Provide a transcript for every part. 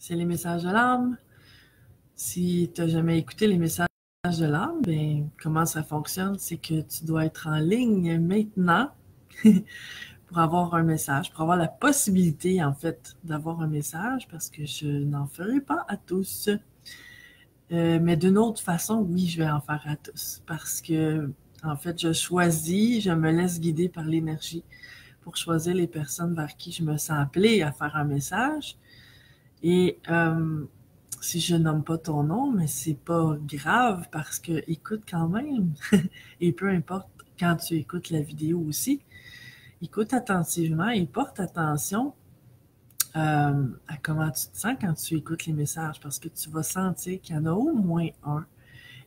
c'est les messages de l'âme. Si tu n'as jamais écouté les messages de l'âme, ben, comment ça fonctionne? C'est que tu dois être en ligne maintenant pour avoir un message, pour avoir la possibilité, en fait, d'avoir un message, parce que je n'en ferai pas à tous. Mais d'une autre façon, oui, je vais en faire à tous, parce que, en fait, je me laisse guider par l'énergie pour choisir les personnes vers qui je me sens appelée à faire un message. Et si je nomme pas ton nom, mais c'est pas grave parce que écoute quand même. Et peu importe quand tu écoutes la vidéo aussi, écoute attentivement et porte attention à comment tu te sens quand tu écoutes les messages parce que tu vas sentir qu'il y en a au moins un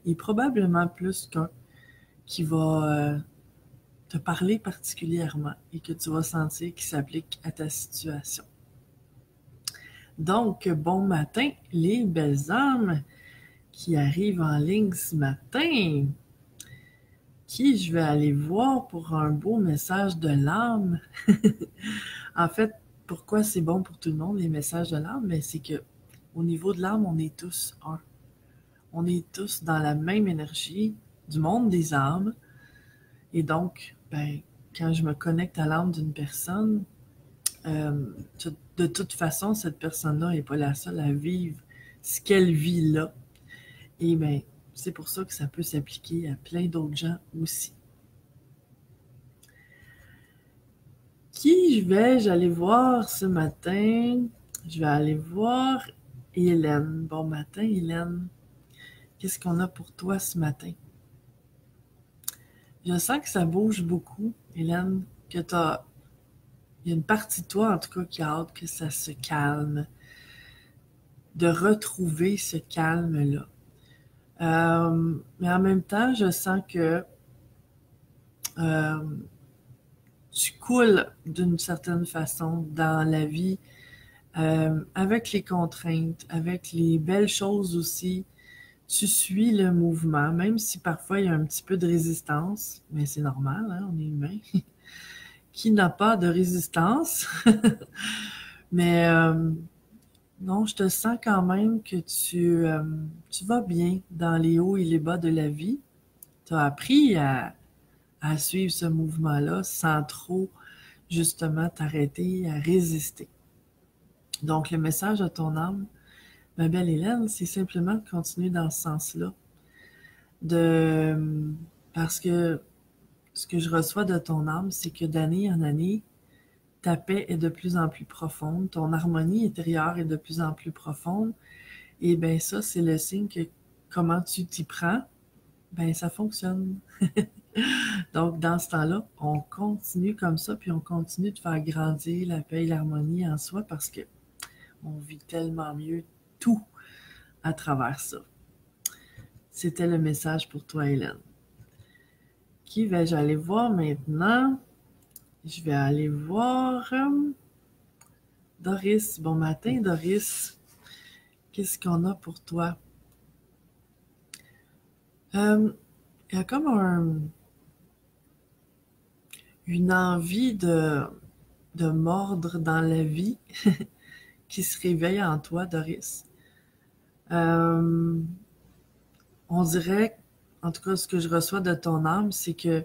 et probablement plus qu'un qui va te parler particulièrement et que tu vas sentir qu'il s'applique à ta situation. Donc, bon matin, les belles âmes qui arrivent en ligne ce matin, qui je vais aller voir pour un beau message de l'âme. En fait, pourquoi c'est bon pour tout le monde, les messages de l'âme? Mais c'est que au niveau de l'âme, on est tous un. On est tous dans la même énergie du monde des âmes. Et donc, ben, quand je me connecte à l'âme d'une personne, de toute façon, cette personne-là n'est pas la seule à vivre ce qu'elle vit là. Et bien, c'est pour ça que ça peut s'appliquer à plein d'autres gens aussi. Qui j'allais voir ce matin? Je vais aller voir Hélène. Bon matin, Hélène. Qu'est-ce qu'on a pour toi ce matin? Je sens que ça bouge beaucoup, Hélène, que il y a une partie de toi, en tout cas, qui a hâte que ça se calme, de retrouver ce calme-là. Mais en même temps, je sens que tu coules d'une certaine façon dans la vie, avec les contraintes, avec les belles choses aussi. Tu suis le mouvement, même si parfois il y a un petit peu de résistance, mais c'est normal, hein, on est humain. Qui n'a pas de résistance? Mais non, je te sens quand même que tu vas bien dans les hauts et les bas de la vie. Tu as appris à suivre ce mouvement-là sans trop, justement, t'arrêter à résister. Donc, le message à ton âme, ma belle Hélène, c'est simplement de continuer dans ce sens-là. Parce que ce que je reçois de ton âme, c'est que d'année en année, ta paix est de plus en plus profonde, ton harmonie intérieure est de plus en plus profonde. Et bien ça, c'est le signe que comment tu t'y prends, ben ça fonctionne. Donc, dans ce temps-là, on continue comme ça, puis on continue de faire grandir la paix et l'harmonie en soi parce que on vit tellement mieux tout à travers ça. C'était le message pour toi, Hélène. Qui vais-je aller voir maintenant? Je vais aller voir Doris. Bon matin, Doris. Qu'est-ce qu'on a pour toi? Il y a comme une envie de mordre dans la vie qui se réveille en toi, Doris. On dirait, en tout cas, ce que je reçois de ton âme, c'est que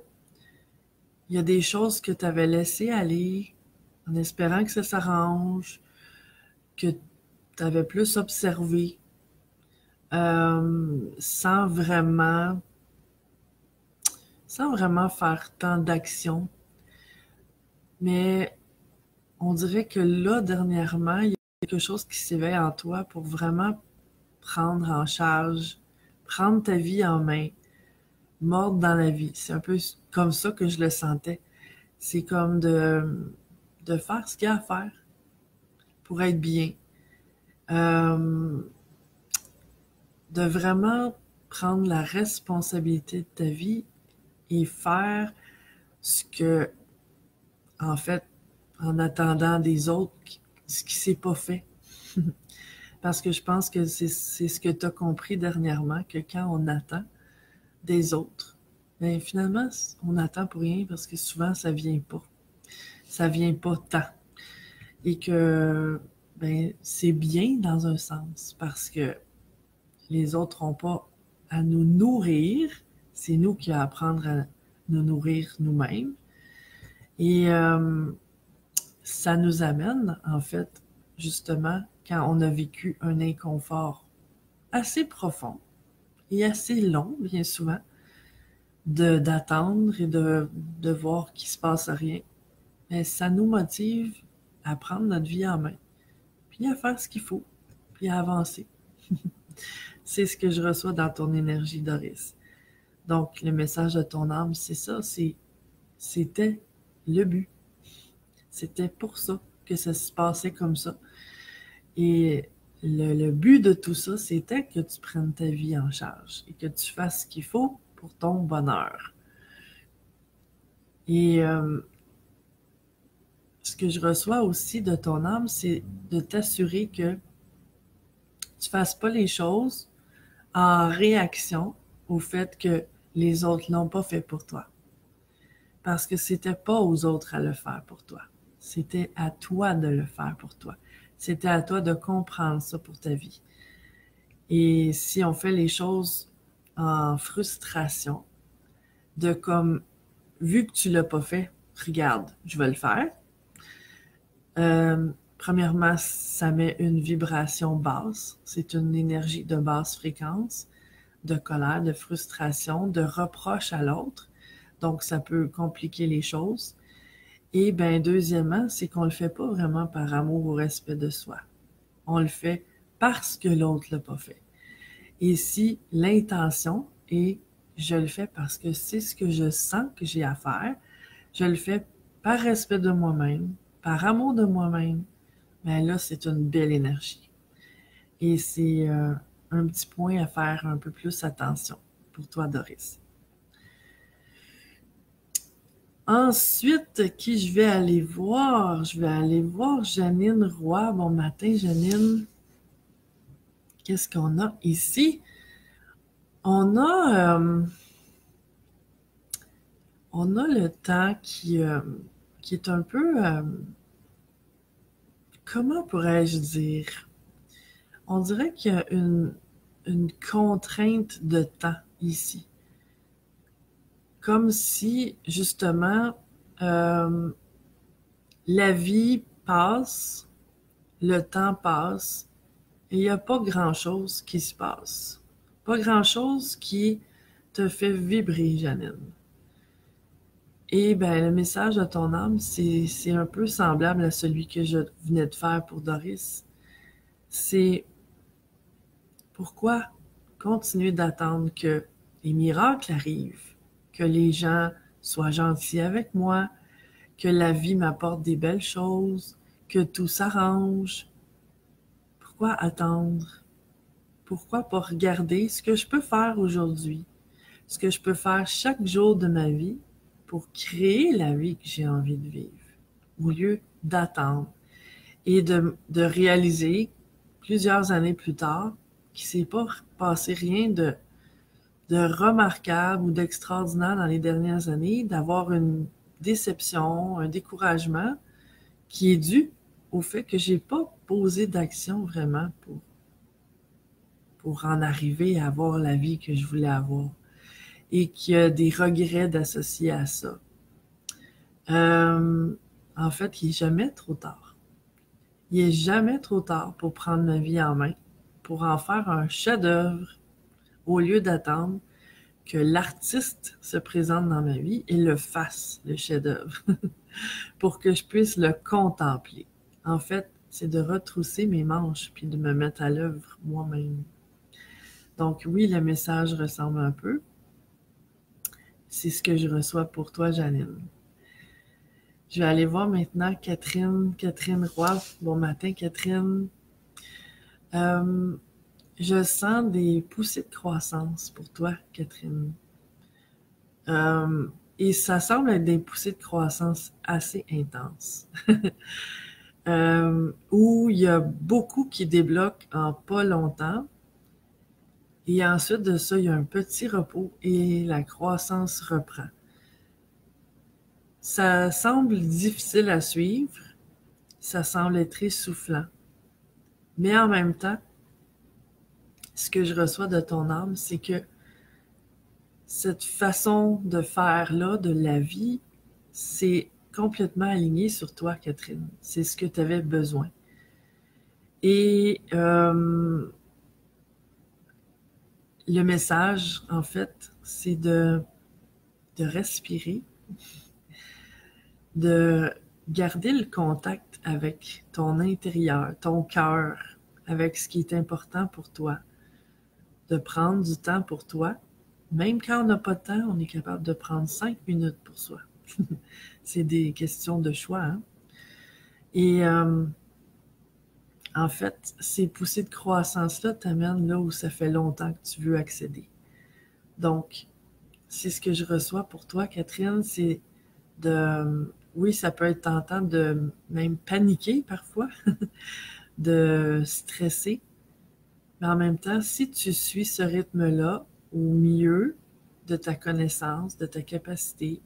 il y a des choses que tu avais laissées aller en espérant que ça s'arrange, que tu avais plus observé, sans vraiment faire tant d'actions. Mais on dirait que là, dernièrement, il y a quelque chose qui s'éveille en toi pour vraiment prendre en charge, prendre ta vie en main, mordre dans la vie. C'est un peu comme ça que je le sentais. C'est comme de faire ce qu'il y a à faire pour être bien. De vraiment prendre la responsabilité de ta vie et faire ce que, en fait, en attendant des autres, ce qui s'est pas fait. Parce que je pense que c'est ce que tu as compris dernièrement, que quand on attend des autres, bien finalement, on attend pour rien parce que souvent, ça vient pas. Ça vient pas tant. Et que ben, c'est bien dans un sens parce que les autres n'ont pas à nous nourrir, c'est nous qui allons apprendre à nous nourrir nous-mêmes. Et ça nous amène, en fait, justement, quand on a vécu un inconfort assez profond et assez long, bien souvent, d'attendre et de voir qu'il ne se passe rien, mais ça nous motive à prendre notre vie en main, puis à faire ce qu'il faut, puis à avancer. C'est ce que je reçois dans ton énergie, Doris. Donc, le message de ton âme, c'est ça, c'était le but. C'était pour ça que ça se passait comme ça. Et le but de tout ça, c'était que tu prennes ta vie en charge et que tu fasses ce qu'il faut pour ton bonheur. Et ce que je reçois aussi de ton âme, c'est de t'assurer que tu ne fasses pas les choses en réaction au fait que les autres l'ont pas fait pour toi. Parce que c'était pas aux autres à le faire pour toi. C'était à toi de le faire pour toi. C'était à toi de comprendre ça pour ta vie. Et si on fait les choses en frustration, de comme, vu que tu l'as pas fait, regarde, je vais le faire. Premièrement, ça met une vibration basse. C'est une énergie de basse fréquence, de colère, de frustration, de reproche à l'autre. Donc, ça peut compliquer les choses. Et ben, deuxièmement, c'est qu'on le fait pas vraiment par amour ou respect de soi. On le fait parce que l'autre l'a pas fait. Et si l'intention est je le fais parce que c'est ce que je sens que j'ai à faire, je le fais par respect de moi-même, par amour de moi-même, ben là, c'est une belle énergie. Et c'est un petit point à faire un peu plus attention pour toi, Doris. Ensuite, qui je vais aller voir? Je vais aller voir Janine Roy. Bon matin, Janine. Qu'est-ce qu'on a ici? On a, le temps qui est un peu, comment pourrais-je dire? On dirait qu'il y a une contrainte de temps ici. Comme si, justement, la vie passe, le temps passe, et il n'y a pas grand-chose qui se passe. Pas grand-chose qui te fait vibrer, Janine. Et ben, le message de ton âme, c'est un peu semblable à celui que je venais de faire pour Doris. C'est pourquoi continuer d'attendre que les miracles arrivent, que les gens soient gentils avec moi, que la vie m'apporte des belles choses, que tout s'arrange. Pourquoi attendre? Pourquoi pas regarder ce que je peux faire aujourd'hui, ce que je peux faire chaque jour de ma vie pour créer la vie que j'ai envie de vivre, au lieu d'attendre et de réaliser plusieurs années plus tard qu'il ne s'est pas passé rien de remarquable ou d'extraordinaire dans les dernières années, d'avoir une déception, un découragement qui est dû au fait que j'ai pas posé d'action vraiment pour en arriver à avoir la vie que je voulais avoir et qu'il y a des regrets d'associer à ça. En fait, il n'est jamais trop tard. Il n'est jamais trop tard pour prendre ma vie en main, pour en faire un chef-d'œuvre, au lieu d'attendre que l'artiste se présente dans ma vie et le fasse, le chef-d'œuvre, pour que je puisse le contempler. En fait, c'est de retrousser mes manches puis de me mettre à l'œuvre moi-même. Donc oui, le message ressemble un peu. C'est ce que je reçois pour toi, Janine. Je vais aller voir maintenant Catherine Roy. Bon matin, Catherine. Je sens des poussées de croissance pour toi, Catherine. Et ça semble être des poussées de croissance assez intenses. Où il y a beaucoup qui débloquent en pas longtemps. Et ensuite de ça, il y a un petit repos et la croissance reprend. Ça semble difficile à suivre. Ça semble être essoufflant. Mais en même temps, ce que je reçois de ton âme, c'est que cette façon de faire-là de la vie, c'est complètement aligné sur toi, Catherine. C'est ce que tu avais besoin. Et le message, en fait, c'est de respirer, de garder le contact avec ton intérieur, ton cœur, avec ce qui est important pour toi, de prendre du temps pour toi. Même quand on n'a pas de temps, on est capable de prendre 5 minutes pour soi. C'est des questions de choix. Hein? Et en fait, ces poussées de croissance-là t'amènent là où ça fait longtemps que tu veux accéder. Donc, c'est ce que je reçois pour toi, Catherine, c'est de... Oui, ça peut être tentant de même paniquer parfois, de stresser, mais en même temps, si tu suis ce rythme-là au mieux de ta connaissance, de ta capacité,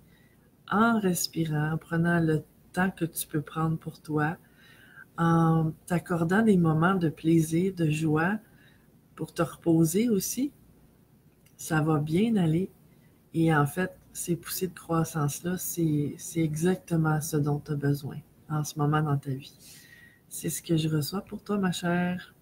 en respirant, en prenant le temps que tu peux prendre pour toi, en t'accordant des moments de plaisir, de joie, pour te reposer aussi, ça va bien aller. Et en fait, ces poussées de croissance-là, c'est exactement ce dont tu as besoin en ce moment dans ta vie. C'est ce que je reçois pour toi, ma chère.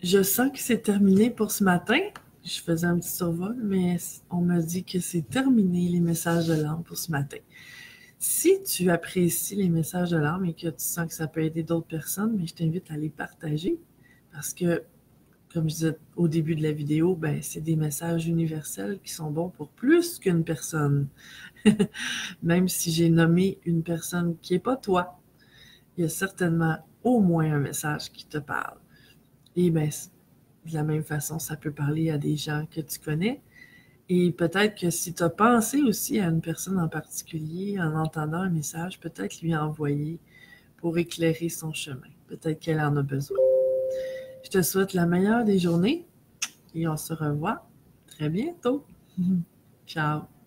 Je sens que c'est terminé pour ce matin. Je faisais un petit survol, mais on me dit que c'est terminé les messages de l'âme pour ce matin. Si tu apprécies les messages de l'âme et que tu sens que ça peut aider d'autres personnes, mais je t'invite à les partager parce que, comme je disais au début de la vidéo, ben, c'est des messages universels qui sont bons pour plus qu'une personne. Même si j'ai nommé une personne qui n'est pas toi, il y a certainement au moins un message qui te parle. Et bien, de la même façon, ça peut parler à des gens que tu connais. Et peut-être que si tu as pensé aussi à une personne en particulier en entendant un message, peut-être lui envoyer pour éclairer son chemin. Peut-être qu'elle en a besoin. Je te souhaite la meilleure des journées et on se revoit très bientôt. Ciao!